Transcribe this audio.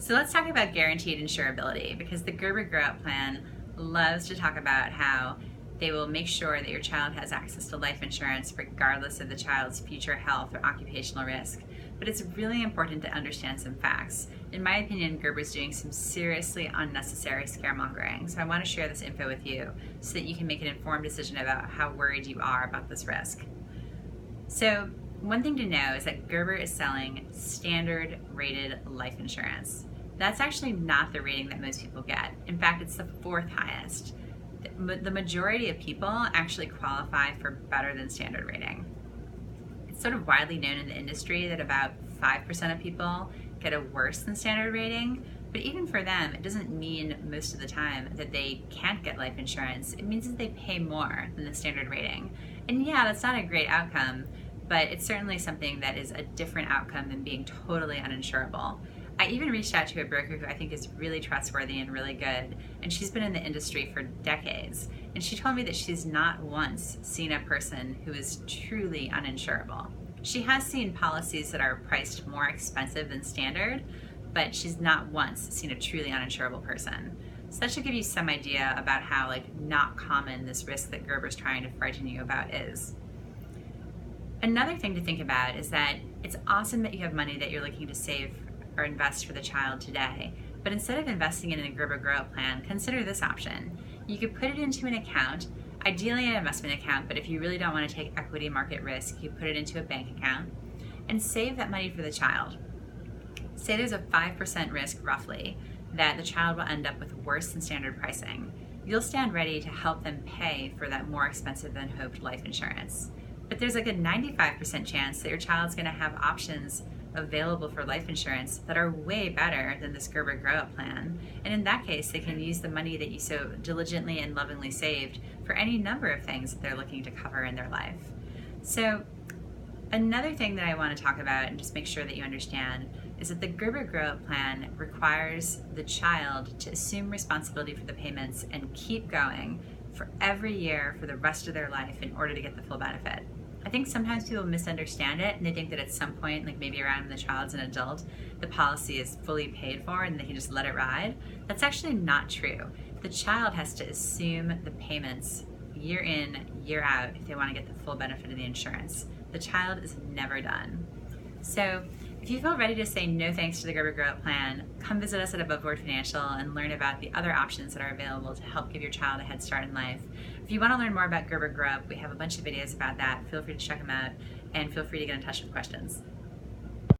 So let's talk about guaranteed insurability, because the Gerber Grow Up Plan loves to talk about how they will make sure that your child has access to life insurance regardless of the child's future health or occupational risk. But it's really important to understand some facts. In my opinion, Gerber's doing some seriously unnecessary scaremongering. So I want to share this info with you so that you can make an informed decision about how worried you are about this risk. So one thing to know is that Gerber is selling standard rated life insurance. That's actually not the rating that most people get. In fact, it's the fourth highest. The majority of people actually qualify for better than standard rating. It's sort of widely known in the industry that about 5% of people get a worse than standard rating, but even for them, it doesn't mean most of the time that they can't get life insurance. It means that they pay more than the standard rating. And yeah, that's not a great outcome, but it's certainly something that is a different outcome than being totally uninsurable. I even reached out to a broker who I think is really trustworthy and really good, and she's been in the industry for decades, and she told me that she's not once seen a person who is truly uninsurable. She has seen policies that are priced more expensive than standard, but she's not once seen a truly uninsurable person. So that should give you some idea about how not common this risk that Gerber's trying to frighten you about is. Another thing to think about is that it's awesome that you have money that you're looking to save or invest for the child today, but instead of investing it in a Gerber Grow Up Plan, consider this option. You could put it into an account, ideally an investment account, but if you really don't want to take equity market risk, you put it into a bank account and save that money for the child. Say there's a 5% risk roughly that the child will end up with worse than standard pricing. You'll stand ready to help them pay for that more expensive than hoped life insurance. But there's a 95% chance that your child's going to have options available for life insurance that are way better than this Gerber Grow Up Plan. And in that case, they can use the money that you so diligently and lovingly saved for any number of things that they're looking to cover in their life. So another thing that I want to talk about and just make sure that you understand is that the Gerber Grow Up Plan requires the child to assume responsibility for the payments and keep going for every year for the rest of their life in order to get the full benefit. I think sometimes people misunderstand it and they think that at some point, maybe around when the child's an adult, the policy is fully paid for and they can just let it ride. That's actually not true. The child has to assume the payments year in, year out if they want to get the full benefit of the insurance. The child is never done. So if you feel ready to say no thanks to the Gerber Grow Up Plan, come visit us at Above Board Financial and learn about the other options that are available to help give your child a head start in life. If you want to learn more about Gerber Grow Up, we have a bunch of videos about that. Feel free to check them out and feel free to get in touch with questions.